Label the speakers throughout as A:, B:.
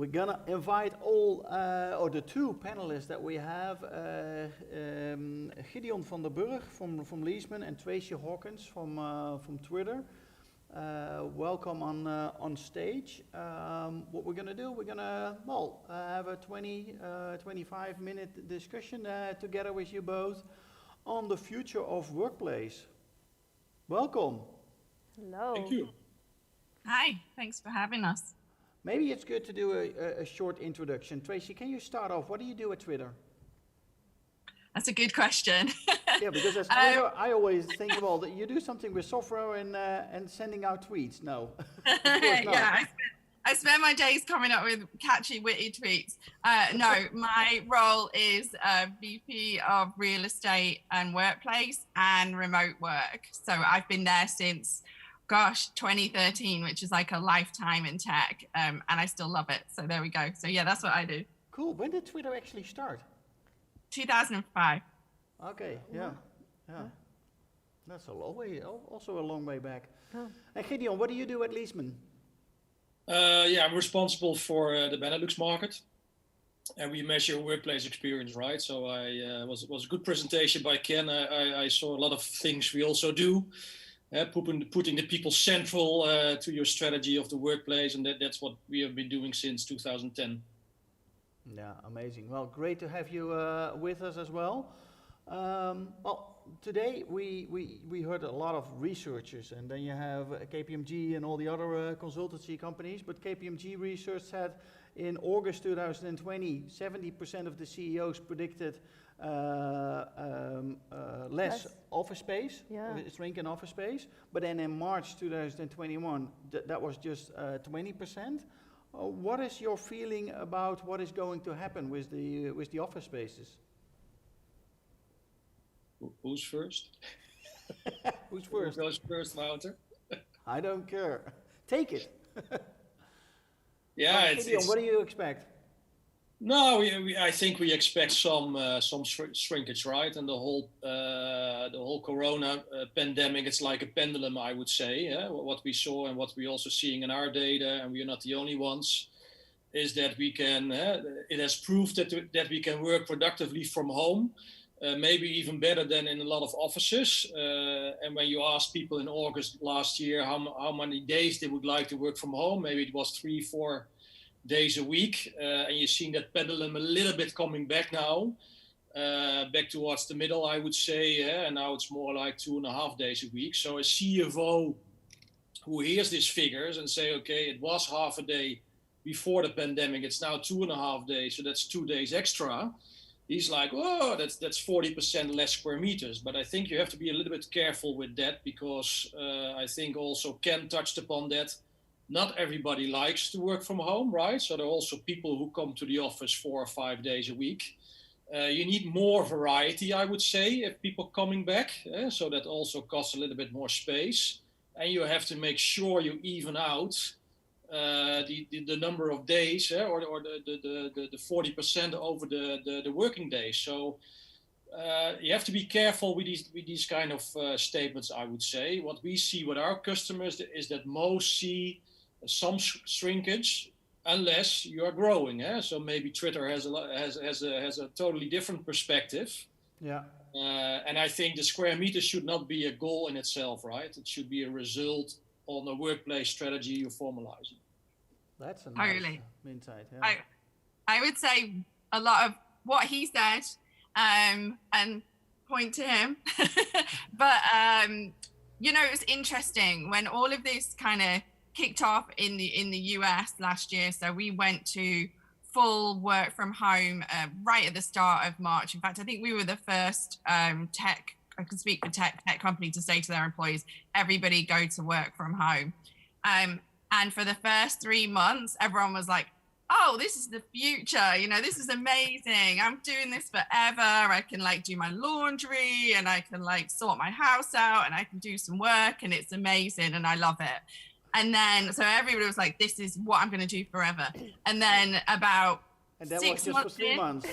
A: We're gonna invite all, or the two panelists that we have, Gideon van der Burg from Leesman and Tracy Hawkins from Twitter. Welcome on stage. What we're gonna do, we're gonna, have a 25-minute discussion together with you both on the future of workplace. Welcome.
B: Hello.
C: Thank you.
D: Hi, thanks for having us.
A: Maybe it's good to do a short introduction. Tracy, can you start off? What do you do at Twitter?
D: That's a good question.
A: Yeah, because as Twitter, I always think, well, that you do something with software and sending out tweets. No, of course not.
D: Yeah, I spend my days coming up with catchy, witty tweets. No, my role is VP of Real Estate and Workplace and Remote Work. So I've been there since 2013, which is like a lifetime in tech, and I still love it. So there we go. So yeah, that's what I do.
A: Cool. When did Twitter actually start?
D: 2005.
A: Okay, yeah. That's a long way, also a long way back.
B: Oh.
A: And Gideon, what do you do at Leesman?
C: I'm responsible for the Benelux market, and we measure workplace experience, right? So was a good presentation by Ken. I saw a lot of things we also do. Putting the people central to your strategy of the workplace, and that's what we have been doing since 2010.
A: Yeah, amazing. Well, great to have you with us as well. Today we heard a lot of researchers, and then you have KPMG and all the other consultancy companies, but KPMG research said in August 2020, 70% of the CEOs predicted less office space, shrink in office space, but then in March 2021, that was just 20%. What is your feeling about what is going to happen with the office spaces?
C: Who's first?
A: Who's first?
C: Who goes first, Wouter?
A: I don't care. Take it.
C: Yeah,
A: Gideon, what do you expect?
C: No, I think we expect some shrinkage, right? And the whole Corona pandemic, it's like a pendulum, I would say. Yeah? What we saw and what we also seeing in our data, and we are not the only ones, is that we can. It has proved that we can work productively from home, maybe even better than in a lot of offices. And when you ask people in August last year how many days they would like to work from home, maybe it was 3-4 days a week, and you're seeing that pendulum a little bit coming back now, back towards the middle, I would say, and now it's more like 2.5 days a week. So a CFO who hears these figures and say, okay, it was half a day before the pandemic, it's now 2.5 days, so that's 2 days extra. He's like, oh, that's 40% less square meters. But I think you have to be a little bit careful with that, because I think also Ken touched upon that. Not everybody likes to work from home, right? So there are also people who come to the office 4 or 5 days a week. You need more variety, I would say, if people coming back. So that also costs a little bit more space. And you have to make sure you even out the number of days, or the 40% over the working days. So you have to be careful with these kind of statements, I would say. What we see with our customers is that most see some shrinkage unless you are growing. So maybe Twitter has a totally different perspective. Yeah. And I think the square meter should not be a goal in itself, right? It should be a result on the workplace strategy you're formalizing.
A: That's a nice insight. Yeah.
D: I would say a lot of what he said, and point to him. But it was interesting when all of this kind of kicked off in the US last year. So we went to full work from home right at the start of March. In fact, I think we were the first I can speak for tech company to say to their employees, everybody go to work from home. And for the first 3 months, everyone was like, oh, this is the future. This is amazing. I'm doing this forever. I can do my laundry, and I can sort my house out, and I can do some work, and it's amazing. And I love it. And then, so everybody was like, this is what I'm going to do forever. And then about
A: and that
D: 6
A: was just
D: months
A: for 3 months.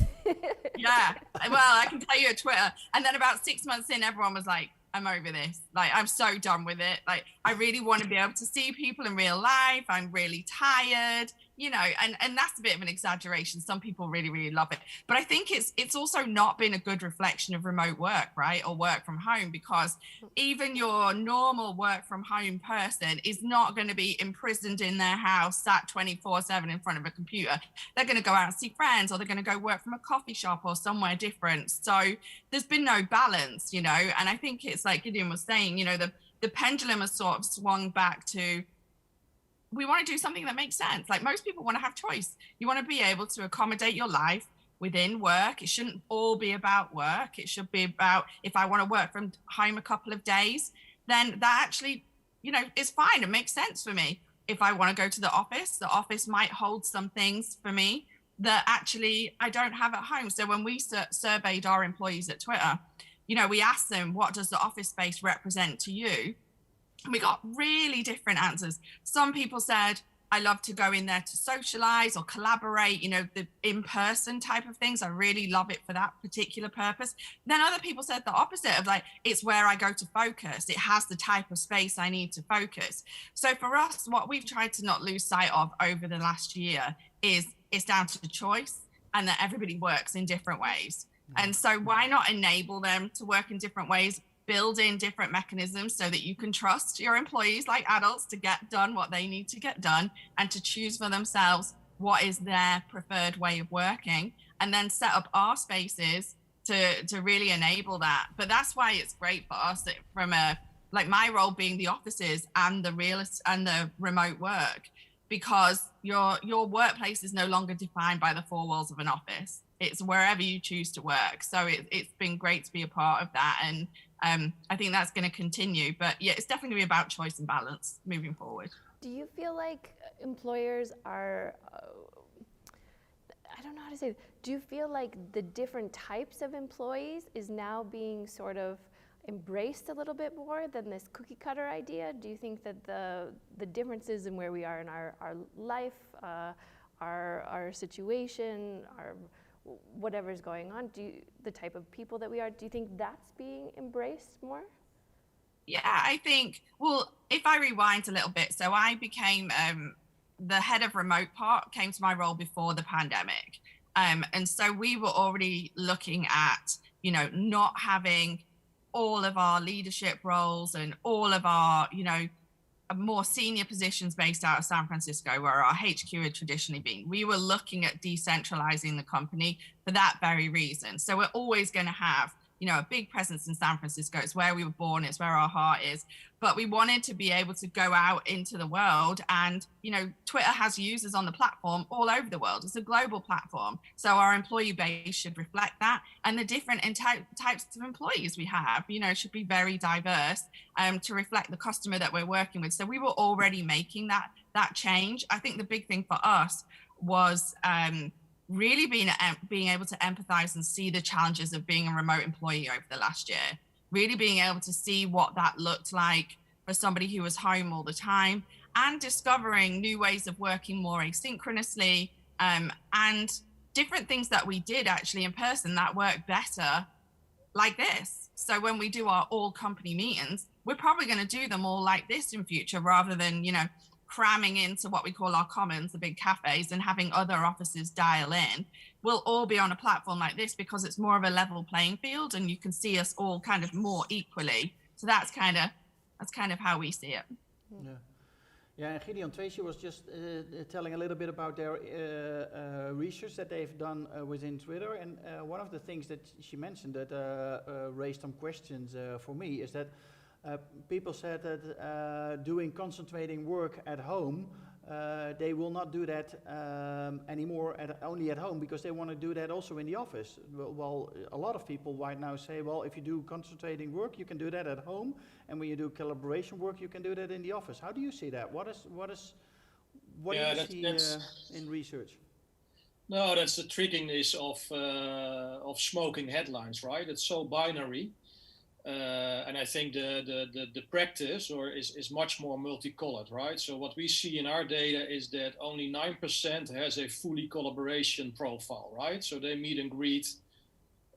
D: Yeah. Well, I can tell you at Twitter. And then about 6 months in, everyone was like, I'm over this. I'm so done with it. I really want to be able to see people in real life. I'm really tired. you know, and that's a bit of an exaggeration. Some people really, really love it. But I think it's also not been a good reflection of remote work, right? Or work from home, because even your normal work from home person is not going to be imprisoned in their house, sat 24/7 in front of a computer. They're going to go out and see friends, or they're going to go work from a coffee shop or somewhere different. So there's been no balance, you know, and I think it's like Gideon was saying, you know, the pendulum has sort of swung back to, we want to do something that makes sense. Like, most people want to have choice. You want to be able to accommodate your life within work. It shouldn't all be about work. It should be about, if I want to work from home a couple of days, then that actually, you know, is fine. It makes sense for me. If I want to go to the office might hold some things for me that actually I don't have at home. So when we surveyed our employees at Twitter, you know, we asked them, what does the office space represent to you? We got really different answers. Some people said, I love to go in there to socialize or collaborate, you know, the in-person type of things. I really love it for that particular purpose. Then other people said the opposite, of like, it's where I go to focus. It has the type of space I need to focus. So for us, what we've tried to not lose sight of over the last year is it's down to choice, and that everybody works in different ways. And so why not enable them to work in different ways? Build in different mechanisms so that you can trust your employees like adults to get done what they need to get done, and to choose for themselves what is their preferred way of working, and then set up our spaces to really enable that. But that's why it's great for us that from a, like my role being the offices and the remote work, because your workplace is no longer defined by the four walls of an office. It's wherever you choose to work. So it's been great to be a part of that. And I think that's going to continue. But yeah, it's definitely going to be about choice and balance moving forward.
B: Do you feel like employers are, I don't know how to say it. Do you feel like the different types of employees is now being sort of embraced a little bit more than this cookie cutter idea? Do you think that the differences in where we are in our life, our situation, our whatever's going on, the type of people that we are, do you think that's being embraced more?
D: Yeah, I think, well, if I rewind a little bit, so I became the head of remote part, came to my role before the pandemic. And so we were already looking at, you know, not having all of our leadership roles and all of our, you know, more senior positions based out of San Francisco, where our HQ had traditionally been. We were looking at decentralizing the company for that very reason. So we're always going to have, you know, a big presence in San Francisco. It's where we were born, it's where our heart is. But we wanted to be able to go out into the world, and, you know, Twitter has users on the platform all over the world. It's a global platform. So our employee base should reflect that. And the different types of employees we have, you know, should be very diverse to reflect the customer that we're working with. So we were already making that change. I think the big thing for us was really being able to empathize and see the challenges of being a remote employee over the last year. Really being able to see what that looked like for somebody who was home all the time, and discovering new ways of working more asynchronously, and different things that we did actually in person that work better like this. So when we do our all company meetings, we're probably going to do them all like this in future, rather than, you know, cramming into what we call our commons, the big cafes, and having other offices dial in. We'll all be on a platform like this because it's more of a level playing field, and you can see us all kind of more equally. So that's kind of how we see it.
A: Yeah. Yeah, and Gideon, Tracy was just telling a little bit about their research that they've done within Twitter, and one of the things that she mentioned that raised some questions for me is that people said that doing concentrating work at home, they will not do that anymore only at home, because they want to do that also in the office. Well, a lot of people right now say, well, if you do concentrating work, you can do that at home, and when you do collaboration work, you can do that in the office. How do you see that? What do you see in research?
C: No, that's the trickiness of smoking headlines, right? It's so binary. And I think the practice is much more multicolored, right? So what we see in our data is that only 9% has a fully collaboration profile, right? So they meet and greet,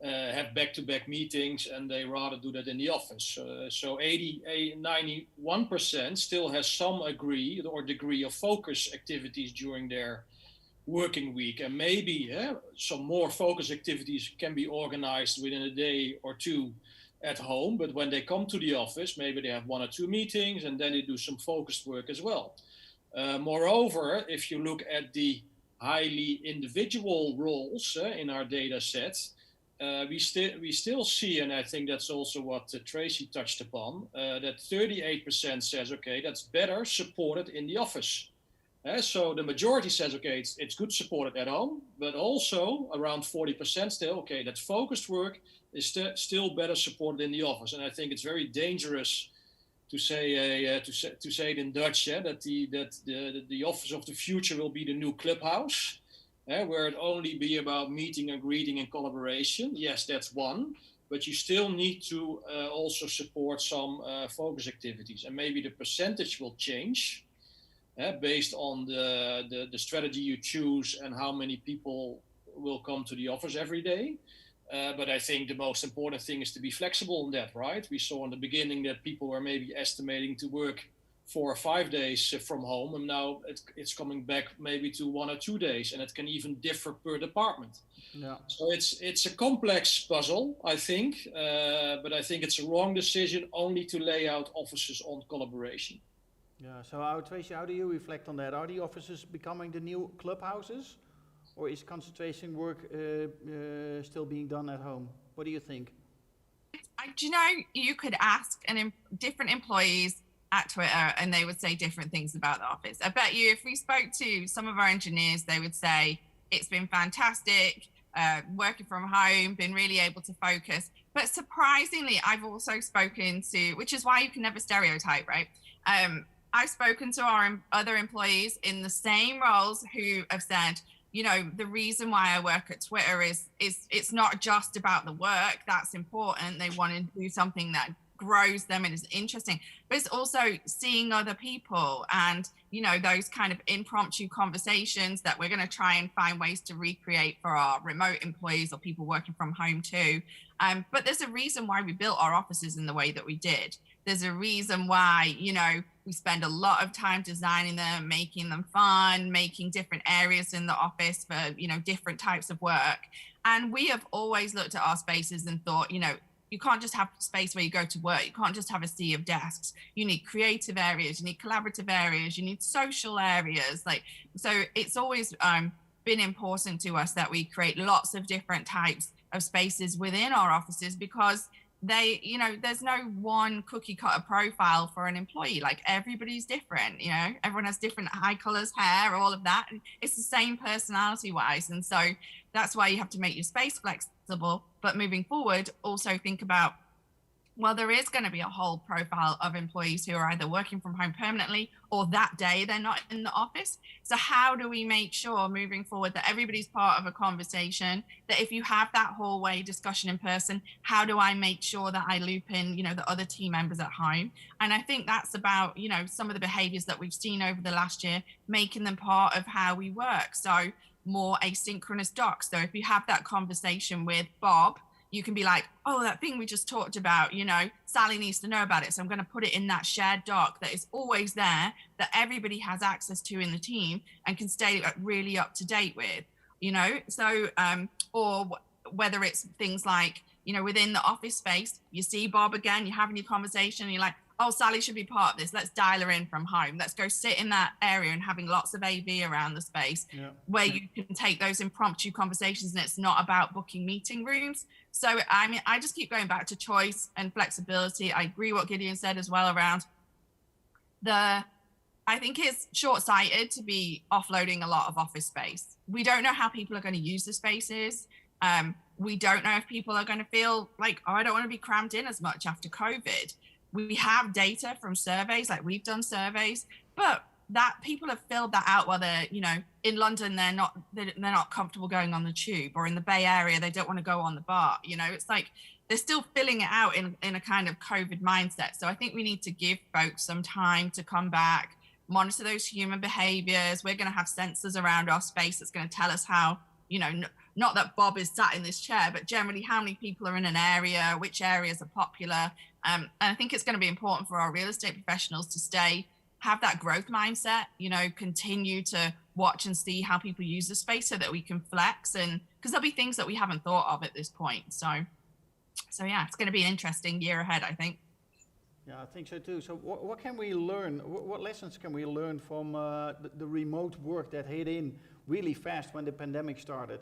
C: have back-to-back meetings, and they rather do that in the office. So 91% still has some degree of focus activities during their working week, and maybe some more focus activities can be organized within a day or two at home. But when they come to the office, maybe they have 1 or 2 meetings, and then they do some focused work as well. Moreover, if you look at the highly individual roles in our data set, we still see, and I think that's also what Tracy touched upon, that 38% says, okay, that's better supported in the office. So the majority says, okay, it's good supported at home, but also around 40% still, okay, that focused work is still better supported in the office. And I think it's very dangerous to say to say it in Dutch, that the office of the future will be the new clubhouse, where it only be about meeting and greeting and collaboration. Yes, that's one, but you still need to also support some focus activities, and maybe the percentage will change based on the strategy you choose and how many people will come to the office every day. But I think the most important thing is to be flexible in that, right? We saw in the beginning that people were maybe estimating to work 4 or 5 days from home, and now it's coming back maybe to 1 or 2 days, and it can even differ per department.
A: Yeah.
C: So it's a complex puzzle, I think, but I think it's a wrong decision only to lay out offices on collaboration.
A: Yeah. So, Tracy, how do you reflect on that? Are the offices becoming the new clubhouses, or is concentration work still being done at home? What do you think?
D: Do you know, you could ask different employees at Twitter and they would say different things about the office. I bet you if we spoke to some of our engineers, they would say it's been fantastic, working from home, been really able to focus. But surprisingly, I've also spoken to, which is why you can never stereotype, right? I've spoken to our other employees in the same roles who have said, you know, the reason why I work at Twitter is it's not just about the work. That's important. They want to do something that grows them and is interesting, but it's also seeing other people and, you know, those kind of impromptu conversations that we're going to try and find ways to recreate for our remote employees or people working from home too. But there's a reason why we built our offices in the way that we did. There's a reason why, you know, we spend a lot of time designing them, making them fun, making different areas in the office for, you know, different types of work. And we have always looked at our spaces and thought, you know, you can't just have space where you go to work. You can't just have a sea of desks. You need creative areas, you need collaborative areas, you need social areas. Like, so it's always been important to us that we create lots of different types of spaces within our offices, because they, you know, there's no one cookie cutter profile for an employee. Like, everybody's different, you know, everyone has different eye colors, hair, all of that. And it's the same personality wise. And so that's why you have to make your space flexible. But moving forward, also think about, well, there is going to be a whole profile of employees who are either working from home permanently or that day they're not in the office. So how do we make sure moving forward that everybody's part of a conversation, that if you have that hallway discussion in person, how do I make sure that I loop in, you know, the other team members at home? And I think that's about, you know, some of the behaviors that we've seen over the last year, making them part of how we work. So more asynchronous docs. So if you have that conversation with Bob, you can be like, oh, that thing we just talked about, you know, Sally needs to know about it. So I'm going to put it in that shared doc that is always there, that everybody has access to in the team and can stay really up to date with, you know. So, or whether it's things like, you know, within the office space, you see Bob again, you're having your conversation and you're like, oh, Sally should be part of this. Let's dial her in from home. Let's go sit in that area and having lots of AV around the space where you can take those impromptu conversations and it's not about booking meeting rooms. So, I mean, I just keep going back to choice and flexibility. I agree what Gideon said as well around I think it's short-sighted to be offloading a lot of office space. We don't know how people are going to use the spaces. We don't know if people are going to feel like, oh, I don't want to be crammed in as much after COVID. We have data from surveys, like we've done surveys, but that people have filled that out while they're, you know, in London, they're not comfortable going on the tube, or in the Bay Area, they don't want to go on the BART. You know, it's like they're still filling it out in a kind of COVID mindset. So I think we need to give folks some time to come back, monitor those human behaviors. We're going to have sensors around our space that's going to tell us how, you know, not that Bob is sat in this chair, but generally how many people are in an area, which areas are popular. And I think it's going to be important for our real estate professionals to have that growth mindset, you know, continue to watch and see how people use the space so that we can flex, and because there'll be things that we haven't thought of at this point. So yeah, it's going to be an interesting year ahead, I think.
A: Yeah, I think so too. So what can we learn? What lessons can we learn from the remote work that hit in really fast when the pandemic started?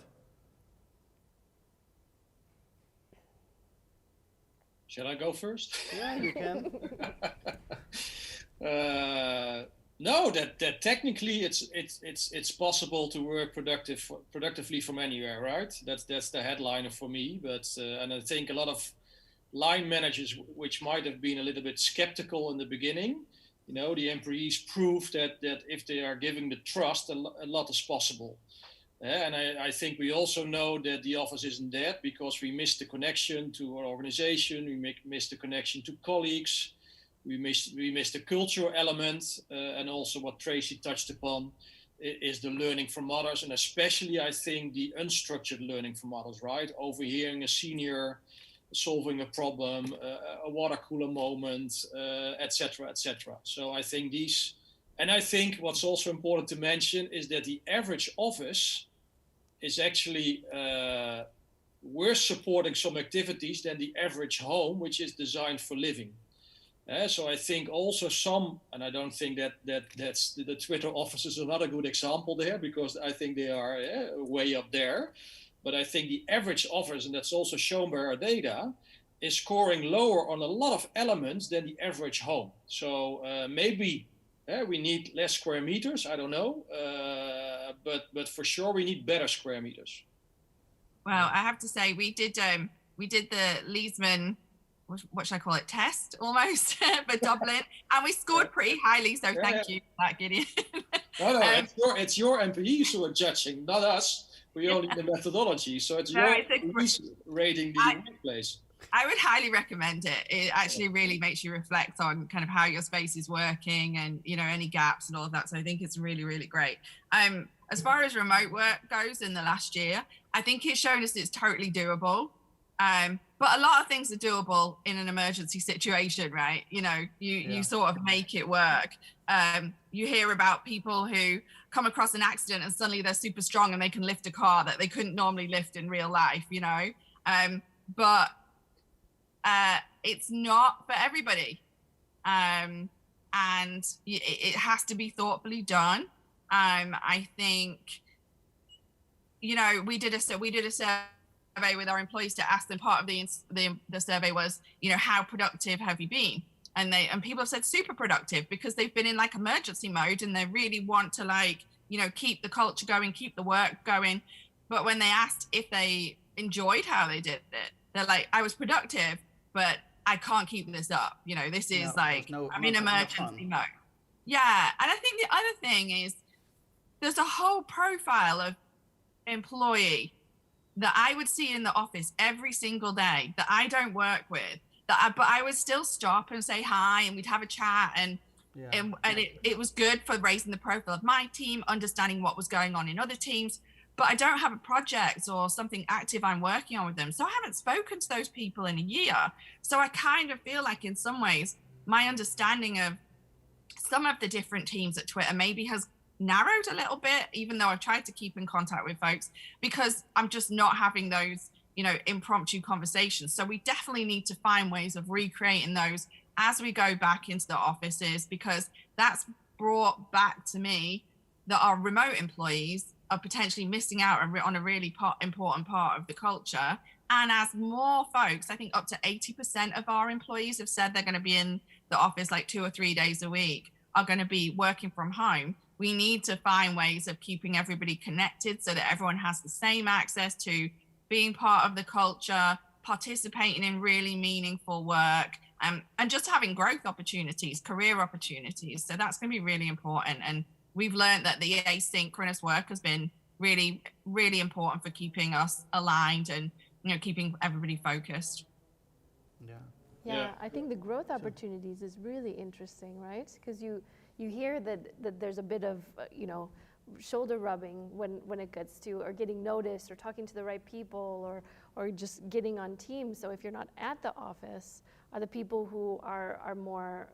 C: Shall I go first?
A: Yeah, you can.
C: No, that technically it's possible to work productively from anywhere, right? That's the headliner for me. But and I think a lot of line managers, which might have been a little bit skeptical in the beginning, the employees proved that if they are giving the trust, a lot is possible. And I think we also know that the office isn't dead because we missed the connection to our organization, we missed the connection to colleagues, we missed the cultural element, and also what Tracy touched upon is the learning from others, and especially I think the unstructured learning from others, right? Overhearing a senior solving a problem, a water cooler moment, etc., etc. So I think I think what's also important to mention is that the average office is actually worse supporting some activities than the average home, which is designed for living. So I think also and I don't think that's the Twitter office is another good example there, because I think they are way up there. But I think the average office, and that's also shown by our data, is scoring lower on a lot of elements than the average home. So maybe we need less square meters, I don't know, but for sure we need better square meters.
D: Well, I have to say we did the Leesman, what should I call it, test almost for Dublin, and we scored pretty highly. So thank you for that, Gideon.
C: No, it's your employees who are judging, not us. We only the methodology, so it's your employees rating the workplace.
D: I would highly recommend it. It actually really makes you reflect on kind of how your space is working and, any gaps and all of that. So I think it's really, really great. As far as remote work goes in the last year, I think it's shown us it's totally doable. But a lot of things are doable in an emergency situation, right? You sort of make it work. You hear about people who come across an accident and suddenly they're super strong and they can lift a car that they couldn't normally lift in real life, but it's not for everybody. And it has to be thoughtfully done. I think, we did a survey with our employees to ask them, part of the survey was, how productive have you been? And people have said super productive because they've been in like emergency mode and they really want to keep the culture going, keep the work going. But when they asked if they enjoyed how they did it, they're like, I was productive, but I can't keep this up. This is I'm in emergency mode. Yeah. And I think the other thing is there's a whole profile of employee that I would see in the office every single day that I don't work with, but I would still stop and say hi and we'd have a chat and it was good for raising the profile of my team, understanding what was going on in other teams, but I don't have a project or something active I'm working on with them. So I haven't spoken to those people in a year. So I kind of feel like in some ways, my understanding of some of the different teams at Twitter maybe has narrowed a little bit, even though I've tried to keep in contact with folks, because I'm just not having those, impromptu conversations. So we definitely need to find ways of recreating those as we go back into the offices, because that's brought back to me that our remote employees are potentially missing out on a really important part of the culture. And as more folks, I think up to 80% of our employees have said they're going to be in the office like 2 or 3 days a week, are going to be working from home. We need to find ways of keeping everybody connected so that everyone has the same access to being part of the culture, participating in really meaningful work, and just having growth opportunities, career opportunities. So that's going to be really important. And we've learned that the asynchronous work has been really, really important for keeping us aligned and, keeping everybody focused.
B: Yeah, I think the growth opportunities is really interesting, right? Because you hear that there's a bit of, shoulder rubbing when it gets to, or getting noticed, or talking to the right people, or just getting on teams. So if you're not at the office, are the people who are more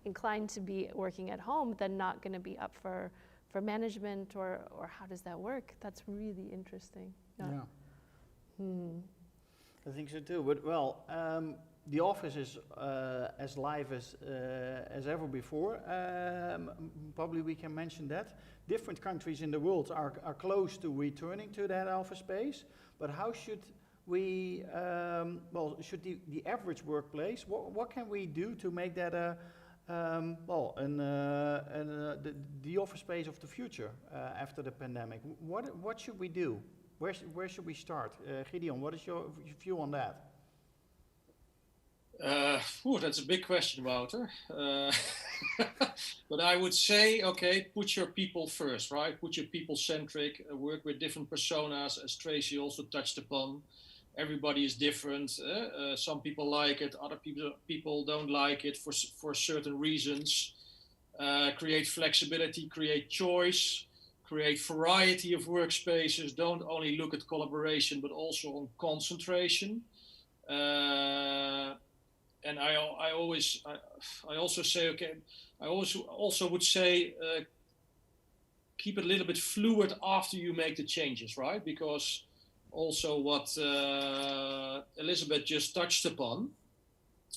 B: inclined to be working at home then not going to be up for for management, or how does that work? That's really interesting.
A: Yeah. I think so too. But well, the office is as live as ever before. Probably we can mention that. Different countries in the world are close to returning to that office space. But how should we, should the average workplace, what can we do to make that the office space of the future after the pandemic? What should we do? Where should we start? Gideon, what is your view on that?
C: That's a big question, Wouter. But I would say, okay, put your people first, right? Put your people centric, work with different personas, as Tracy also touched upon. Everybody is different. Some people like it, other people don't like it for certain reasons. Create flexibility, create choice, create variety of workspaces. Don't only look at collaboration, but also on concentration. And I also say, okay, I also would say, keep it a little bit fluid after you make the changes, right? Because also what Elizabeth just touched upon,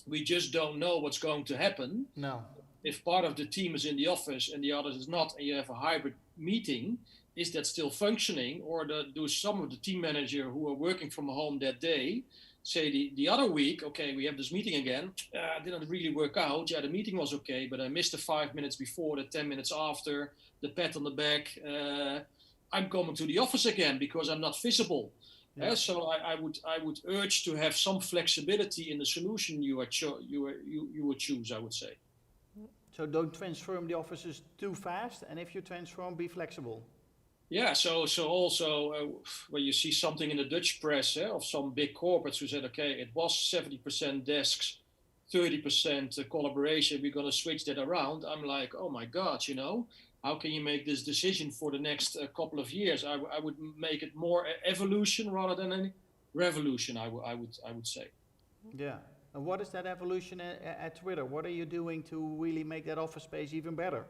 C: we just don't know what's going to happen.
A: No.
C: If part of the team is in the office and the others is not, and you have a hybrid meeting, is that still functioning? Or do some of the team manager who are working from home that day say the other week, okay, we have this meeting again, didn't really work out. Yeah, the meeting was okay, but I missed the 5 minutes before, the 10 minutes after, the pat on the back. I'm coming to the office again because I'm not visible. Yeah. So I would urge to have some flexibility in the solution you would choose, I would say.
A: So don't transform the offices too fast, and if you transform, be flexible.
C: Yeah, so also when you see something in the Dutch press of some big corporates who said, okay, it was 70% desks, 30% collaboration, we're going to switch that around. I'm like, oh my God, how can you make this decision for the next couple of years? I would make it more evolution rather than any revolution, I would say.
A: Yeah. And what is that evolution at Twitter? What are you doing to really make that office space even better?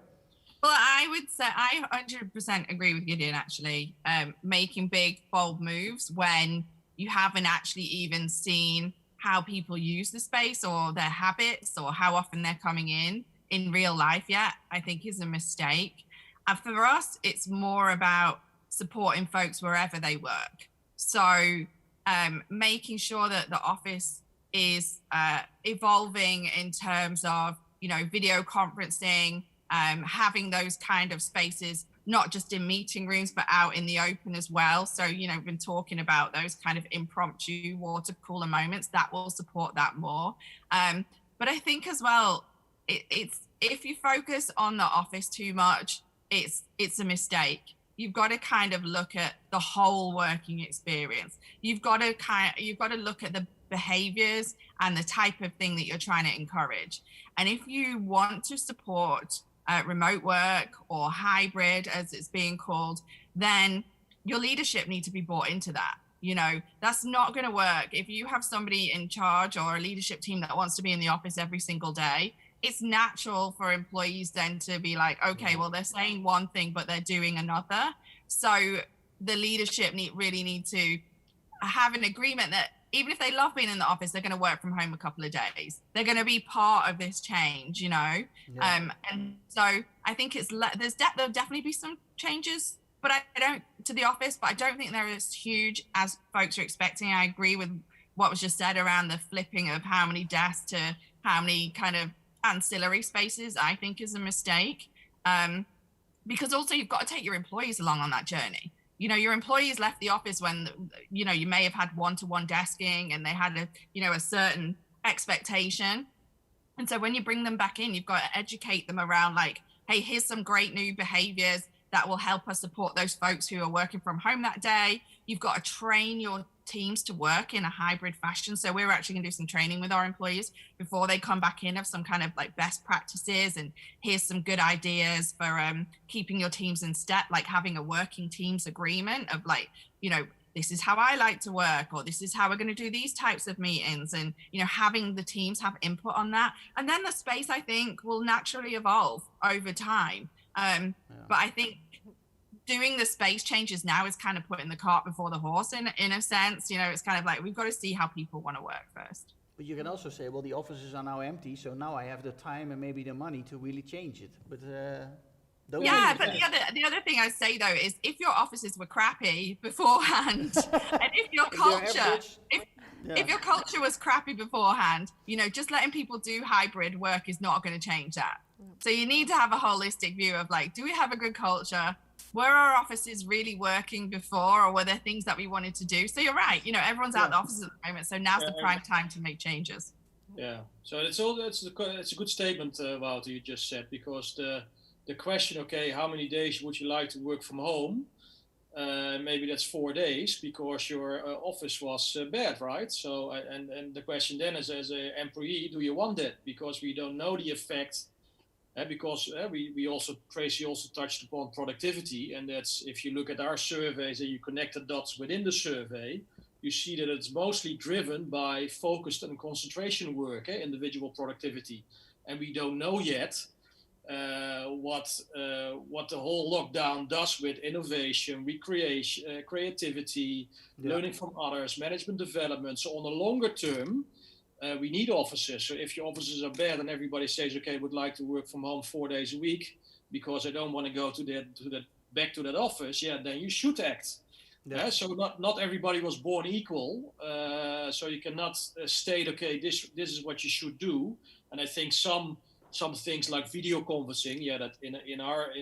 D: Well, I would say I 100% agree with Gideon, actually. Making big, bold moves when you haven't actually even seen how people use the space or their habits or how often they're coming in real life yet, I think is a mistake. And for us, it's more about supporting folks wherever they work. So making sure that the office is evolving in terms of, video conferencing, having those kind of spaces, not just in meeting rooms, but out in the open as well. So, we've been talking about those kind of impromptu water cooler moments that will support that more. But I think as well, it's if you focus on the office too much, it's a mistake. You've got to kind of look at the whole working experience. You've got to look at the behaviors and the type of thing that you're trying to encourage. And if you want to support remote work or hybrid, as it's being called, then your leadership need to be brought into that. That's not going to work. If you have somebody in charge or a leadership team that wants to be in the office every single day, it's natural for employees then to be like, okay, well, they're saying one thing, but they're doing another. So the leadership really need to have an agreement that even if they love being in the office, they're going to work from home a couple of days. They're going to be part of this change, Yeah. And so I think there'll definitely be some changes, but to the office, but I don't think they're as huge as folks are expecting. I agree with what was just said around the flipping of how many desks to how many kind of ancillary spaces, I think is a mistake. Because also you've got to take your employees along on that journey. Your employees left the office when, you may have had one-to-one desking and they had a certain expectation. And so when you bring them back in, you've got to educate them around like, hey, here's some great new behaviors that will help us support those folks who are working from home that day. You've got to train your teams to work in a hybrid fashion. So we're actually going to do some training with our employees before they come back in of some kind of like best practices. And here's some good ideas for keeping your teams in step, like having a working teams agreement of like, this is how I like to work, or this is how we're going to do these types of meetings. And, having the teams have input on that. And then the space, I think, will naturally evolve over time. But I think doing the space changes now is kind of putting the cart before the horse in a sense. You know, it's kind of like, we've got to see how people want to work first.
A: But you can also say, well, the offices are now empty, so now I have the time and maybe the money to really change it. But
D: yeah, but the other thing I say though is, if your offices were crappy beforehand, and if your culture, if your culture was crappy beforehand, you know, just letting people do hybrid work is not going to change that. So you need to have a holistic view of like, do we have a good culture? Were our offices really working before, or were there things that we wanted to do? So you're right, you know, everyone's out of the offices at the moment, so now's the prime time to make changes.
C: Yeah, so it's a good statement, Wouter, you just said, because the question, okay, how many days would you like to work from home? Maybe that's 4 days because your office was bad, right? So, and the question then is, as an employee, do you want that? Because we don't know the effect. Because we also, Tracy also touched upon productivity, and that's, if you look at our surveys and you connect the dots within the survey, you see that it's mostly driven by focused and concentration work, individual productivity. And we don't know yet what the whole lockdown does with innovation, recreation, creativity, learning from others, management development. So on the longer term, we need offices. So if your offices are bad and everybody says, okay, I would like to work from home 4 days a week because I don't want to go back to that office, then you should act. Yeah. So not everybody was born equal. So you cannot state, okay, this is what you should do. And I think some things like video conferencing, that in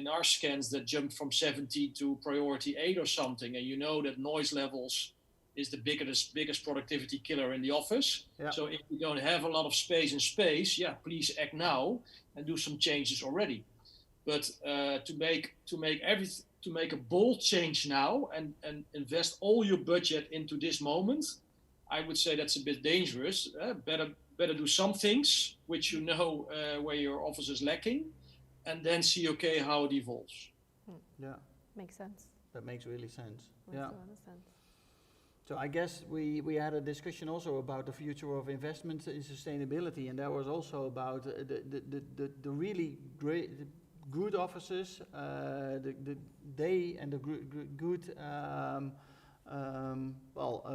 C: our scans that jumped from 70 to priority 8 or something, and you know that noise levels is the biggest productivity killer in the office. Yeah. So if you don't have a lot of space, please act now and do some changes already. But to make a bold change now and invest all your budget into this moment, I would say that's a bit dangerous. Better do some things which you know where your office is lacking, and then see, okay, how it evolves.
A: Yeah,
B: makes sense.
A: That makes really sense.
B: Makes a lot of sense.
A: So I guess we had a discussion also about the future of investment in sustainability, and that was also about the really great, good offices, good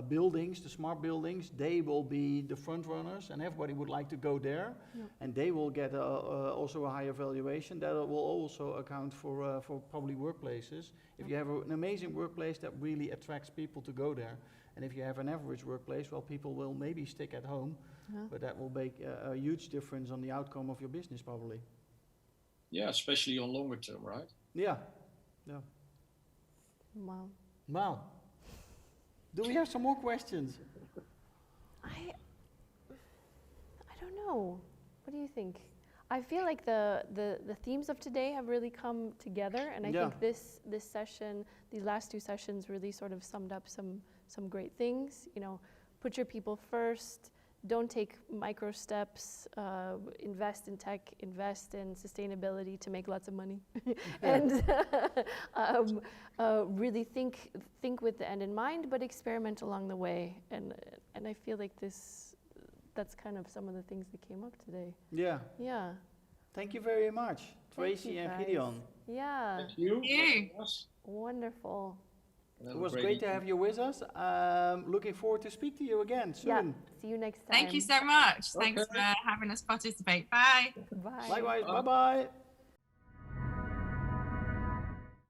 A: buildings, the smart buildings. They will be the front runners, and everybody would like to go there, and they will get also a higher valuation. That will also account for probably workplaces. If you have an amazing workplace, that really attracts people to go there. And if you have an average workplace, well, people will maybe stick at home, but that will make a huge difference on the outcome of your business, probably.
C: Yeah, especially on longer term, right?
A: Yeah. Wow. Do we have some more questions?
B: I don't know. What do you think? I feel like the themes of today have really come together, and I think this session, these last 2 sessions, really sort of summed up some great things. You know, put your people first. Don't take micro steps. Invest in tech. Invest in sustainability to make lots of money, and really think with the end in mind, but experiment along the way. And I feel like that's kind of some of the things that came up today.
A: Yeah. Thank you very much, Tracy and Gideon.
B: Yeah.
C: Thank you.
B: Wonderful.
A: It was great to have you with us. Looking forward to speak to you again soon.
B: Yeah. See you next time.
D: Thank you so much. Thanks for having us participate. Bye.
B: Bye.
A: Likewise. Bye-bye.